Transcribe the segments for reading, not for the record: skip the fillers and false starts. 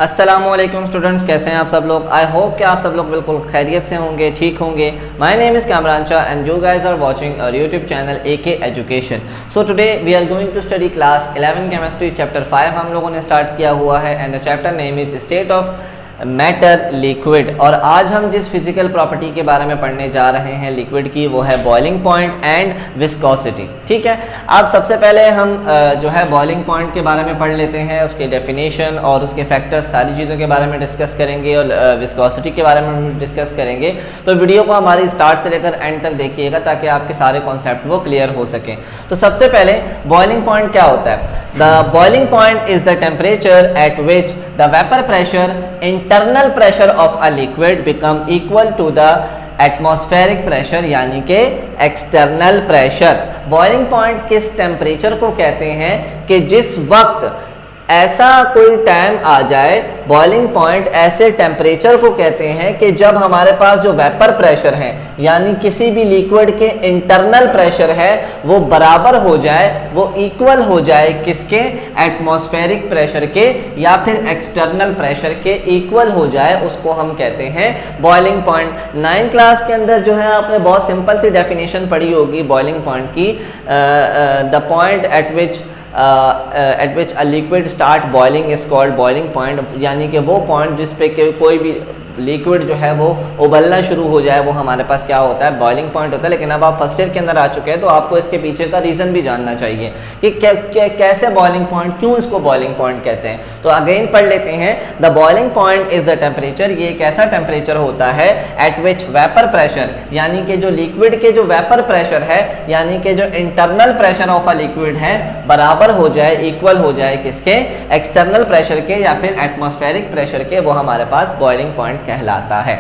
अस्सलामुअलैकुम स्टूडेंट्स, कैसे हैं आप सब लोग। आई होप कि आप सब लोग बिल्कुल खैरियत से होंगे, ठीक होंगे। My name is Kamran Shah and you guys are watching our YouTube channel AK education. So today we are going to study class 11 chemistry chapter 5 हम लोगों ने स्टार्ट किया हुआ है and the chapter name is state of matter liquid. और आज हम जिस फिजिकल प्रॉपर्टी के बारे में पढ़ने जा रहे हैं लिक्विड की, वो है बॉइलिंग पॉइंट एंड विस्कोसिटी। ठीक है, अब सबसे पहले हम जो है बॉइलिंग पॉइंट के बारे में पढ़ लेते हैं, उसके डेफिनेशन और उसके फैक्टर्स, सारी चीज़ों के बारे में डिस्कस करेंगे और विस्कोसिटी के बारे में डिस्कस करेंगे। तो वीडियो को हमारी स्टार्ट से लेकर एंड तक देखिएगा ताकि आपके सारे कॉन्सेप्ट वो क्लियर हो सकें। तो सबसे पहले बॉइलिंग पॉइंट क्या होता है। The boiling point is the temperature at which the vapour pressure internal pressure of a liquid become equal to the atmospheric pressure, यानी कि एक्सटर्नल प्रेशर। बॉइलिंग पॉइंट किस टेम्परेचर को कहते हैं कि जिस वक्त ऐसा कोई टाइम आ जाए, बॉइलिंग पॉइंट ऐसे टेम्परेचर को कहते हैं कि जब हमारे पास जो वेपर प्रेशर है यानी किसी भी लिक्विड के इंटरनल प्रेशर है वो बराबर हो जाए, वो इक्वल हो जाए किसके, एटमॉस्फेरिक प्रेशर के या फिर एक्सटर्नल प्रेशर के इक्वल हो जाए, उसको हम कहते हैं बॉइलिंग पॉइंट। 9th क्लास के अंदर जो है आपने बहुत सिंपल सी डेफिनेशन पढ़ी होगी बॉइलिंग पॉइंट की, the point eight which a liquid start boiling is called boiling point, यानी कि वो पॉइंट जिस पे कोई भी लिक्विड जो है वो उबलना शुरू हो जाए वो हमारे पास क्या होता है, बॉइलिंग पॉइंट होता है। लेकिन अब आप फर्स्ट ईयर के अंदर आ चुके हैं तो आपको इसके पीछे का रीज़न भी जानना चाहिए कि कैसे बॉइलिंग पॉइंट, क्यों इसको बॉइलिंग पॉइंट कहते हैं। तो अगेन पढ़ लेते हैं, the boiling point is the temperature, ये एक ऐसा टेम्परेचर होता है एट विच वेपर प्रेशर, यानी कि जो लिक्विड के जो वेपर प्रेशर है यानी कि जो internal pressure of a liquid है बराबर हो जाए, इक्वल हो जाए किसके, एक्सटर्नल प्रेशर के या फिर एटमॉस्फेरिक प्रेशर के, वो हमारे पास बॉइलिंग पॉइंट कहलाता है।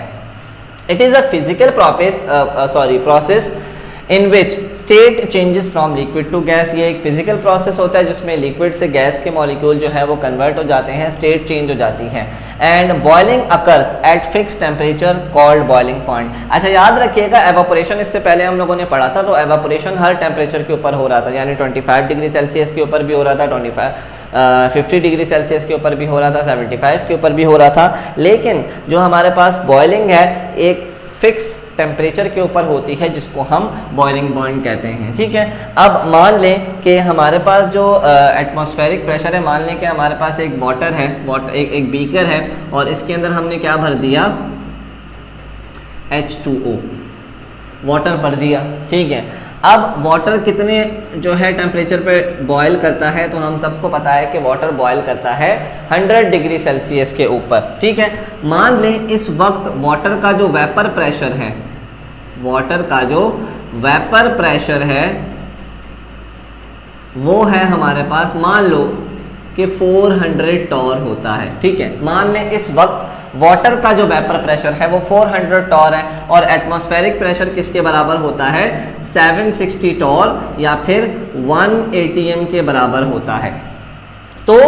It is a physical process in which state changes from liquid to gas. ये एक फिजिकल प्रोसेस होता है जिसमें लिक्विड से गैस के मॉलिक्यूल जो है वो कन्वर्ट हो जाते हैं, स्टेट चेंज हो जाती है। And boiling occurs at fix temperature called boiling point. अच्छा, याद रखिएगा एवापोरेशन इससे पहले हम लोगों ने पढ़ा था, तो एवापोरेशन हर टेम्परेचर के ऊपर हो रहा था, यानी 25 डिग्री सेल्सियस के ऊपर भी हो रहा था, 50 डिग्री सेल्सियस के ऊपर भी हो रहा था, 75 के ऊपर भी हो रहा था। लेकिन जो हमारे पास बॉइलिंग है एक फिक्स टेम्परेचर के ऊपर होती है जिसको हम बॉइलिंग पॉइंट कहते हैं। ठीक है, अब मान लें कि हमारे पास जो एटमॉस्फेरिक प्रेशर है, मान लें कि हमारे पास एक वाटर है, एक बीकर है और इसके अंदर हमने क्या भर दिया, H2O, वाटर भर दिया। ठीक है, अब वाटर कितने जो है टेम्परेचर पे बॉयल करता है, तो हम सबको पता है कि वाटर बॉयल करता है 100 डिग्री सेल्सियस के ऊपर। ठीक है, मान लें इस वक्त वाटर का जो वेपर प्रेशर है, वाटर का जो वेपर प्रेशर है वो है हमारे पास, मान लो कि 400 टॉर होता है। ठीक है, मान लें इस वक्त वाटर का जो वेपर प्रेशर है वो 400 टॉर है और एटमॉस्फेरिक प्रेशर किसके बराबर होता है, 760 टॉर या फिर 1 atm के बराबर होता है। तो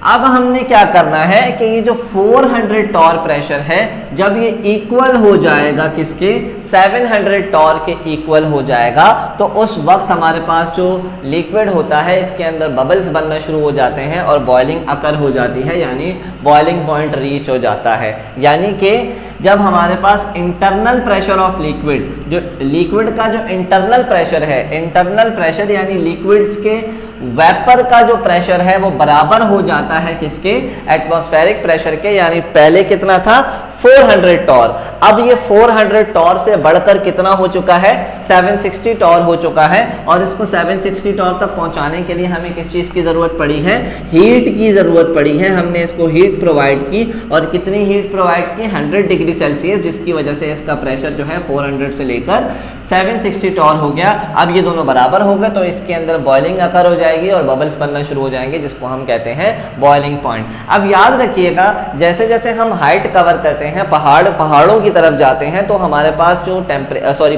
अब हमने क्या करना है कि ये जो 400 टॉर प्रेशर है जब ये इक्वल हो जाएगा किसके, 700 टॉर के इक्वल हो जाएगा, तो उस वक्त हमारे पास जो लिक्विड होता है इसके अंदर बबल्स बनना शुरू हो जाते हैं और बॉइलिंग अकर हो जाती है, यानी बॉइलिंग पॉइंट रीच हो जाता है। यानी कि जब हमारे पास इंटरनल प्रेशर ऑफ लिक्विड, जो लिक्विड का जो इंटरनल प्रेशर है, इंटरनल प्रेशर यानी लिक्विड्स के वेपर का जो प्रेशर है वो बराबर हो जाता है किसके, एटमॉस्फेरिक प्रेशर के, यानी पहले कितना था 400 टॉर, अब ये 400 टॉर से बढ़कर कितना हो चुका है, 760 टॉर हो चुका है। और इसको 760 टॉर तक पहुंचाने के लिए हमें किस चीज़ की ज़रूरत पड़ी है, हीट की ज़रूरत पड़ी है। हमने इसको हीट प्रोवाइड की और कितनी हीट प्रोवाइड की, 100 डिग्री सेल्सियस, जिसकी वजह से इसका प्रेशर जो है 400 से लेकर 760 टॉर हो गया। अब ये दोनों बराबर हो गए तो इसके अंदर बॉइलिंग अकर हो जाएगी और बबल्स बनना शुरू हो जाएंगे, जिसको हम कहते हैं बॉइलिंग पॉइंट। अब याद रखिएगा, जैसे जैसे हम हाइट कवर करते करते हैं, पहाड़ों की तरफ जाते हैं, तो हमारे पास जो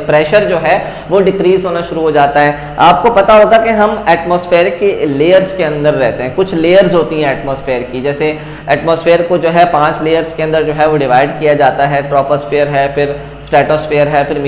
प्रेशर जो है वो डिक्रीज होना शुरू हो जाता है। आपको पता होगा कि हम एटमॉस्फेयर के लेयर्स के अंदर रहते हैं, कुछ लेयर्स होती हैं एटमॉस्फेयर की, जैसे एटमॉस्फेयर को जो है 5 लेयर्स के अंदर जो है वो डिवाइड किया जाता है। ट्रोपोस्फेयर है, फिर स्ट्रेटोस्फेयर है, फिर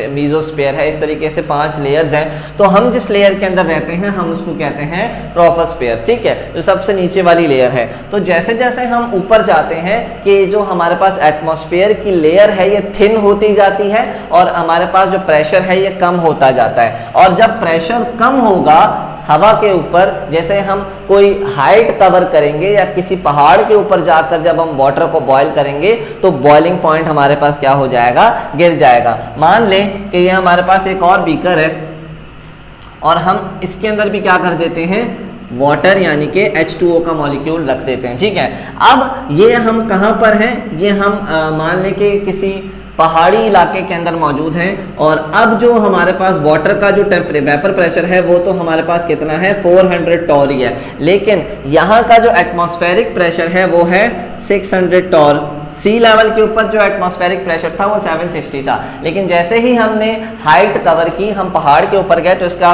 मीजोस्फेयर है, इस तरीके से 5 लेयर्स हैं। तो हम जिस लेयर के अंदर रहते हैं हम उसको कहते हैं ट्रोपोस्फेयर, ठीक है, जो सबसे नीचे वाली लेयर है। तो जैसे जैसे हम ऊपर जाते हैं कि जो हमारे पास एटमॉस्फेयर की लेयर है ये थिन होती जाती है और हमारे पास जो प्रेशर है ये कम होता जाता है। और जब प्रेशर कम होगा हवा के ऊपर, जैसे हम कोई हाइट कवर करेंगे या किसी पहाड़ के ऊपर जाकर जब हम वाटर को बॉयल करेंगे तो बॉइलिंग पॉइंट हमारे पास क्या हो जाएगा, गिर जाएगा। मान लें कि ये हमारे पास एक और बीकर है और हम इसके अंदर भी क्या कर देते हैं, वाटर यानी कि H2O का मॉलिक्यूल रख देते हैं, ठीक है। अब ये हम कहाँ पर हैं, ये हम मान लें कि किसी पहाड़ी इलाके के अंदर मौजूद हैं और अब जो हमारे पास वाटर का जो वेपर प्रेशर है वो तो हमारे पास कितना है, 400 टॉर ही है, लेकिन यहाँ का जो एटमॉस्फेरिक प्रेशर है वो है 600 टॉर। सी लेवल के ऊपर जो एटमॉस्फेरिक प्रेशर था वो 760 था, लेकिन जैसे ही हमने हाइट कवर की, हम पहाड़ के ऊपर गए तो इसका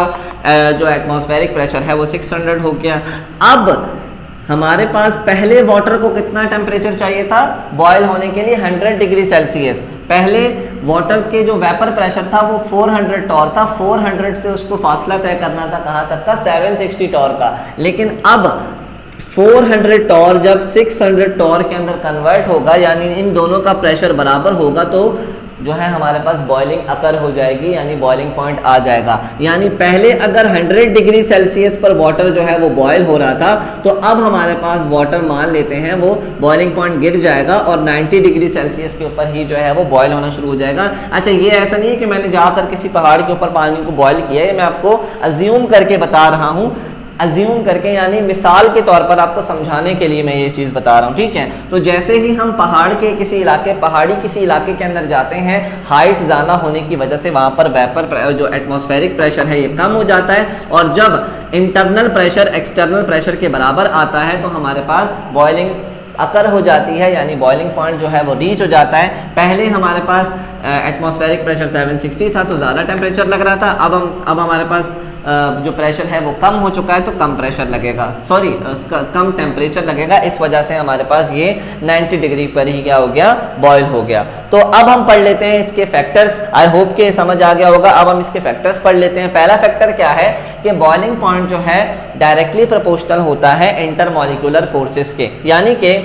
जो एटमॉस्फेरिक प्रेशर है वो 600 हो गया। अब हमारे पास पहले वाटर को कितना टेम्परेचर चाहिए था बॉयल होने के लिए, 100 डिग्री सेल्सियस। पहले वाटर के जो वेपर प्रेशर था वो 400 टॉर था, 400 से उसको फासला तय करना था कहाँ तक का, 760 टॉर का। लेकिन अब 400 टॉर जब 600 टॉर के अंदर कन्वर्ट होगा, यानी इन दोनों का प्रेशर बराबर होगा, तो जो है हमारे पास बॉइलिंग अकर हो जाएगी, यानी बॉइलिंग पॉइंट आ जाएगा। यानी पहले अगर 100 डिग्री सेल्सियस पर वाटर जो है वो बॉयल हो रहा था, तो अब हमारे पास वाटर मान लेते हैं वो बॉइलिंग पॉइंट गिर जाएगा और 90 डिग्री सेल्सियस के ऊपर ही जो है वो बॉयल होना शुरू हो जाएगा। अच्छा, ये ऐसा नहीं है कि मैंने जाकर किसी पहाड़ के ऊपर पानी को बॉयल किया है, मैं आपको अज्यूम करके बता रहा हूँ, अज्यूम करके यानी मिसाल के तौर पर आपको समझाने के लिए मैं ये चीज़ बता रहा हूँ, ठीक है। तो जैसे ही हम पहाड़ी किसी इलाके के अंदर जाते हैं, हाइट ज़्यादा होने की वजह से वहाँ पर वेपर जो एटमॉस्फेरिक प्रेशर है ये कम हो जाता है और जब इंटरनल प्रेशर एक्सटर्नल प्रेशर के बराबर आता है तो हमारे पास बॉइलिंग अकर हो जाती है, यानी बॉइलिंग पॉइंट जो है वो रीच हो जाता है। पहले हमारे पास एटमॉस्फेरिक प्रेशर 760 था तो ज़्यादा टेम्परेचर लग रहा था, अब हमारे पास जो प्रेशर है वो कम हो चुका है तो कम प्रेशर लगेगा, कम टेम्परेचर लगेगा, इस वजह से हमारे पास ये 90 डिग्री पर ही क्या हो गया, बॉयल हो गया। तो अब हम पढ़ लेते हैं इसके फैक्टर्स, आई होप कि समझ आ गया होगा। अब हम इसके फैक्टर्स पढ़ लेते हैं। पहला फैक्टर क्या है कि बॉइलिंग पॉइंट जो है डायरेक्टली प्रोपोर्शनल होता है इंटरमॉलिक्यूलर फोर्सेस के, यानी कि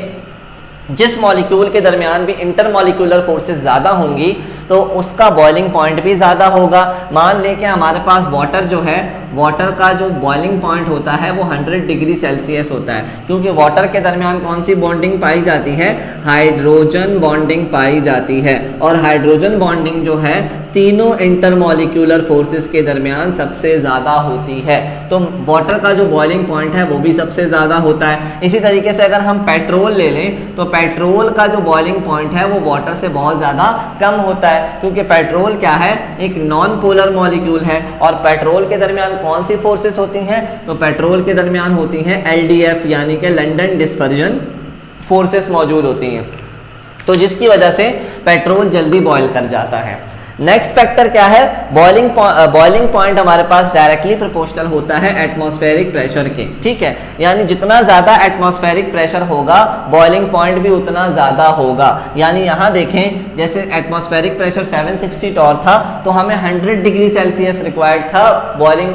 जिस मॉलिक्यूल के दरमियान भी इंटरमॉलिक्यूलर फोर्सेस ज़्यादा होंगी तो उसका बॉइलिंग पॉइंट भी ज़्यादा होगा। मान लें कि हमारे पास वाटर जो है, वाटर का जो बॉइलिंग पॉइंट होता है वो 100 डिग्री सेल्सियस होता है, क्योंकि वाटर के दरमियान कौन सी बॉन्डिंग पाई जाती है, हाइड्रोजन बॉन्डिंग पाई जाती है। और हाइड्रोजन बॉन्डिंग जो है तीनों इंटरमॉलिक्यूलर फोर्सेस के दरमियान सबसे ज़्यादा होती है, तो वाटर का जो बॉइलिंग पॉइंट है वो भी सबसे ज़्यादा होता है। इसी तरीके से अगर हम पेट्रोल ले लें तो पेट्रोल का जो बॉइलिंग पॉइंट है वो वाटर से बहुत ज़्यादा कम होता है, क्योंकि पेट्रोल क्या है, एक नॉन पोलर मॉलिक्यूल है। और पेट्रोल के दरमियान कौन सी फोर्सेस होती हैं, तो पेट्रोल के दरमियान होती हैं LDF यानी कि लंदन डिस्पर्जन फोर्सेस मौजूद होती हैं, तो जिसकी वजह से पेट्रोल जल्दी बॉयल कर जाता है। नेक्स्ट फैक्टर क्या है, बॉइलिंग पॉइंट हमारे पास डायरेक्टली प्रोपोर्शनल होता है एटमॉस्फेरिक प्रेशर के, ठीक है, यानी जितना ज़्यादा एटमॉस्फेरिक प्रेशर होगा बॉइलिंग पॉइंट भी उतना ज़्यादा होगा। यानी यहाँ देखें, जैसे एटमॉस्फेरिक प्रेशर 760 टॉर था तो हमें 100 डिग्री सेल्सियस रिक्वायर्ड था बॉइलिंग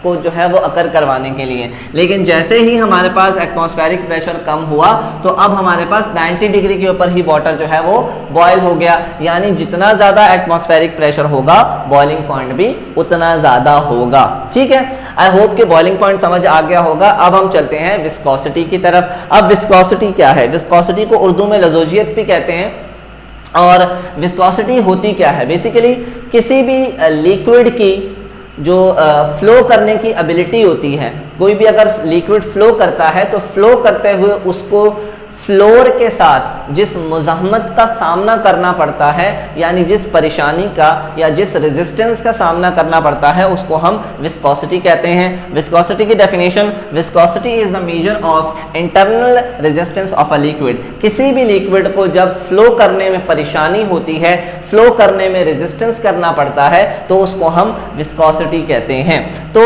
को जो है वो अकर करवाने के लिए, लेकिन जैसे ही हमारे पास एटमॉस्फेरिक प्रेशर कम हुआ तो अब हमारे पास 90 डिग्री के ऊपर ही वाटर जो है वो बॉयल हो गया। यानी जितना ज़्यादा एटमॉस्फेरिक प्रेशर होगा बॉइलिंग पॉइंट भी उतना ज़्यादा होगा, ठीक है। आई होप कि बॉइलिंग पॉइंट समझ आ गया होगा। अब हम चलते हैं विस्कोसिटी की तरफ। अब विस्कोसिटी क्या है, विस्कोसिटी को उर्दू में लज़ोजियत भी कहते हैं। और विस्कोसिटी होती क्या है, बेसिकली किसी भी लिक्विड की जो फ्लो करने की एबिलिटी होती है, कोई भी अगर लिक्विड फ्लो करता है तो फ्लो करते हुए उसको फ्लोर के साथ जिस मुज़ाहमत का सामना करना पड़ता है, यानी जिस परेशानी का या जिस रेजिस्टेंस का सामना करना पड़ता है, उसको हम विस्कोसिटी कहते हैं। विस्कोसिटी की definition, viscosity is the measure of internal resistance of a liquid. किसी भी लिक्विड को जब फ्लो करने में परेशानी होती है, फ्लो करने में रेजिस्टेंस करना पड़ता है, तो उसको हम विस्कोसिटी कहते हैं। तो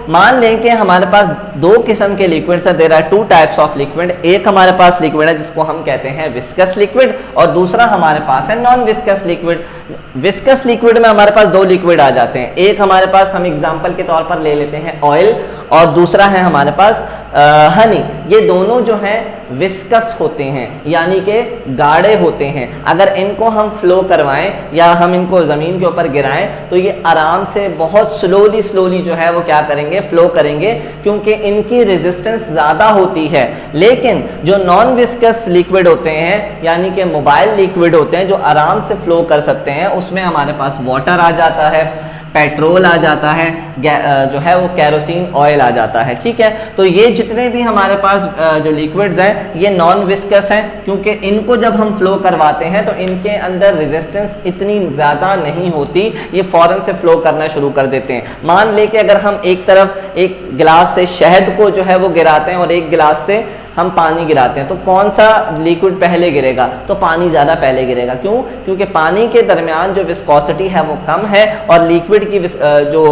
मान लें कि हमारे पास दो किस्म के लिक्विड्स है, there are two types of liquid. एक हमारे पास लिक्विड है जिसको हम कहते हैं विस्कस लिक्विड, और दूसरा हमारे पास है non viscous liquid. Viscous liquid में हमारे पास दो लिक्विड आ जाते हैं, एक हमारे पास हम एग्जांपल के तौर पर ले लेते हैं ऑयल, और दूसरा है हमारे पास हनी। ये दोनों जो हैं विस्कस होते हैं, यानी कि गाढ़े होते हैं। अगर इनको हम फ्लो करवाएं या हम इनको ज़मीन के ऊपर गिराएं तो ये आराम से बहुत स्लोली जो है वो क्या करेंगे, फ्लो करेंगे, क्योंकि इनकी रेजिस्टेंस ज़्यादा होती है। लेकिन जो नॉन विस्कस लिक्विड होते हैं, यानी कि मोबाइल लिक्विड होते हैं, जो आराम से फ्लो कर सकते हैं, उसमें हमारे पास वाटर आ जाता है, पेट्रोल आ जाता है, जो है वो केरोसिन ऑयल आ जाता है। ठीक है, तो ये जितने भी हमारे पास जो लिक्विड्स हैं ये नॉन विस्कस हैं, क्योंकि इनको जब हम फ्लो करवाते हैं तो इनके अंदर रेजिस्टेंस इतनी ज़्यादा नहीं होती, ये फ़ौरन से फ्लो करना शुरू कर देते हैं। मान ले कि अगर हम एक तरफ एक गिलास से शहद को जो है वो गिराते हैं और एक गिलास से हम पानी गिराते हैं, तो कौन सा लिक्विड पहले गिरेगा? तो पानी ज़्यादा पहले गिरेगा। क्यों? क्योंकि पानी के दरमियान जो विस्कोसिटी है वो कम है, और लिक्विड की जो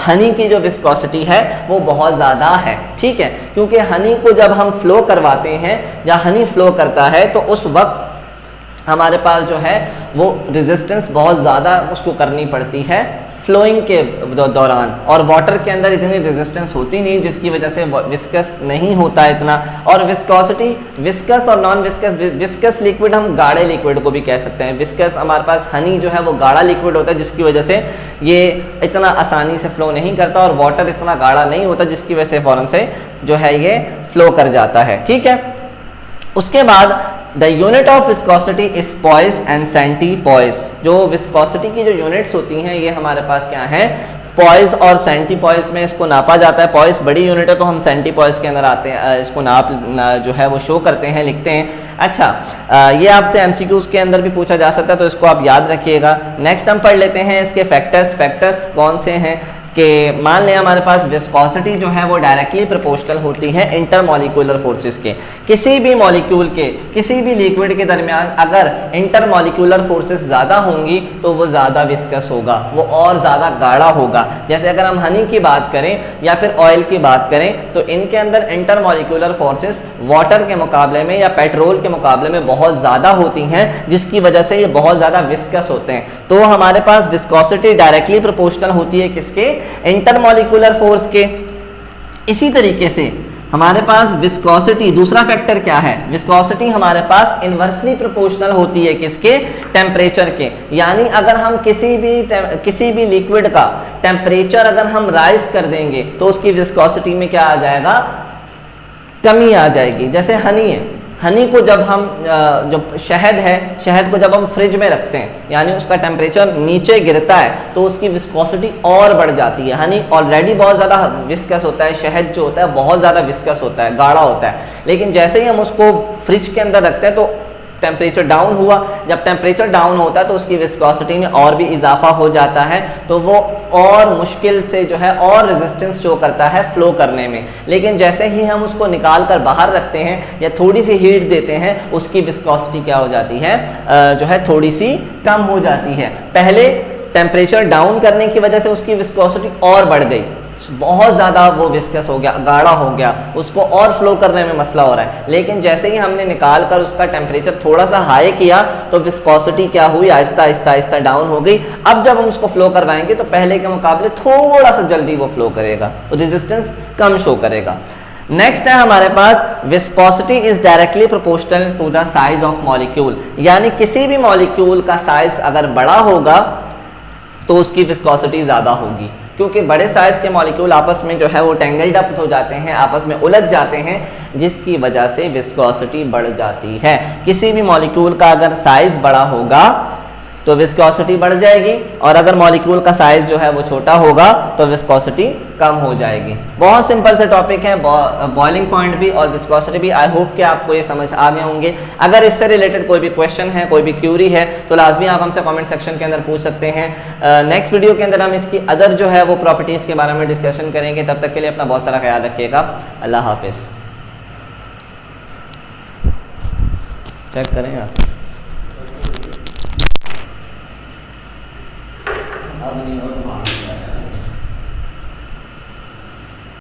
हनी की जो विस्कोसिटी है वो बहुत ज़्यादा है। ठीक है, क्योंकि हनी को जब हम फ्लो करवाते हैं या हनी फ्लो करता है तो उस वक्त हमारे पास जो है वो रेजिस्टेंस बहुत ज़्यादा उसको करनी पड़ती है फ्लोइंग के दौरान, और वाटर के अंदर इतनी रेजिस्टेंस होती नहीं, जिसकी वजह से विस्कस नहीं होता इतना। और विस्कोसिटी, विस्कस और नॉन विस्कस, विस्कस लिक्विड हम गाढ़े लिक्विड को भी कह सकते हैं। विस्कस हमारे पास हनी जो है वो गाढ़ा लिक्विड होता है, जिसकी वजह से ये इतना आसानी से फ्लो नहीं करता, और वाटर इतना गाढ़ा नहीं होता, जिसकी वजह से फ़ौरन से जो है ये फ्लो कर जाता है। ठीक है, उसके बाद the unit of viscosity is poised and सेंटीपॉइस। जो विस्कोसिटी की जो यूनिट्स होती हैं ये हमारे पास क्या है, पॉइस और सेंटीपॉइस में इसको नापा जाता है। पॉइस बड़ी यूनिट है तो हम सेंटीपॉइस के अंदर आते हैं, इसको नाप जो है वो शो करते हैं, लिखते हैं। अच्छा, ये आपसे एमसीक्यूज के अंदर भी पूछा जा सकता है, तो इसको आप याद रखिएगा। नेक्स्ट हम पढ़ लेते हैं इसके फैक्टर्स। फैक्टर्स कौन से हैं कि मान लें हमारे पास विस्कोसिटी जो है वो डायरेक्टली प्रोपोर्शनल होती है इंटरमॉलिक्यूलर फोर्सेस के। किसी भी मॉलिक्यूल के, किसी भी लिक्विड के दरमियान अगर इंटरमॉलिक्यूलर फोर्सेस ज़्यादा होंगी तो वो ज़्यादा विस्कस होगा, वो और ज़्यादा गाढ़ा होगा। जैसे अगर हम हनी की बात करें या फिर ऑयल की बात करें तो इनके अंदर इंटरमॉलिक्यूलर फोर्सेस वाटर के मुकाबले में या पेट्रोल के मुकाबले में बहुत ज़्यादा होती हैं, जिसकी वजह से ये बहुत ज़्यादा विस्कस होते हैं। तो हमारे पास विस्कोसिटी डायरेक्टली प्रोपोर्शनल होती है किसके, इंटरमॉलिक्यूलर फोर्स के। इसी तरीके से हमारे पास विस्कोसिटी, दूसरा फैक्टर क्या है, विस्कोसिटी हमारे पास इनवर्सली प्रोपोर्शनल होती है किसके, टेम्परेचर के। यानी अगर हम किसी भी लिक्विड का टेम्परेचर अगर हम राइज कर देंगे तो उसकी विस्कोसिटी में क्या आ जाएगा, कमी आ जाएगी। जैसे हनी है, हनी को जब हम जो शहद है, शहद को जब हम फ्रिज में रखते हैं, यानी उसका टेम्परेचर नीचे गिरता है तो उसकी विस्कोसिटी और बढ़ जाती है। हनी ऑलरेडी बहुत ज़्यादा विस्कस होता है, शहद जो होता है बहुत ज़्यादा विस्कस होता है, गाढ़ा होता है, लेकिन जैसे ही हम उसको फ्रिज के अंदर रखते हैं तो टेम्परेचर डाउन हुआ। जब टेम्परेचर डाउन होता है तो उसकी विस्कोसिटी में और भी इजाफा हो जाता है, तो वो और मुश्किल से जो है और रेजिस्टेंस शो करता है फ्लो करने में। लेकिन जैसे ही हम उसको निकाल कर बाहर रखते हैं या थोड़ी सी हीट देते हैं, उसकी विस्कोसिटी क्या हो जाती है, जो है थोड़ी सी कम हो जाती है। पहले टेम्परेचर डाउन करने की वजह से उसकी विस्कोसिटी और बढ़ गई, बहुत ज़्यादा वो विस्कस हो गया, गाढ़ा हो गया, उसको और फ्लो करने में मसला हो रहा है। लेकिन जैसे ही हमने निकाल कर उसका टेम्परेचर थोड़ा सा हाई किया तो विस्कोसिटी क्या हुई, आहिस्ता आहिस्ता आहिस्ता डाउन हो गई। अब जब हम उसको फ्लो करवाएंगे तो पहले के मुकाबले थोड़ा सा जल्दी वो फ्लो करेगा, रेजिस्टेंस कम शो करेगा। नेक्स्ट है हमारे पास viscosity is directly proportional to the size of molecule. यानी किसी भी मॉलिक्यूल का साइज अगर बड़ा होगा तो उसकी विस्कोसिटी ज़्यादा होगी, क्योंकि बड़े साइज के मॉलिक्यूल आपस में जो है वो टेंगल्ड अप हो जाते हैं, आपस में उलझ जाते हैं, जिसकी वजह से विस्कोसिटी बढ़ जाती है। किसी भी मॉलिक्यूल का अगर साइज बड़ा होगा तो विस्कोसिटी बढ़ जाएगी, और अगर मॉलिक्यूल का साइज जो है वो छोटा होगा तो विस्कोसिटी कम हो जाएगी। बहुत सिंपल से टॉपिक है, बॉइलिंग पॉइंट भी और विस्कोसिटी भी। आई होप कि आपको ये समझ आ गए होंगे। अगर इससे रिलेटेड कोई भी क्वेश्चन है, कोई भी क्यूरी है, तो लाजमी आप हमसे कमेंट सेक्शन के अंदर पूछ सकते हैं। नेक्स्ट वीडियो के अंदर हम इसकी अदर जो है वो प्रॉपर्टीज़ के बारे में डिस्कशन करेंगे। तब तक के लिए अपना बहुत सारा ख्याल रखिएगा। अल्लाह हाफिज़। चेक करें आप। अब नहीं हो तो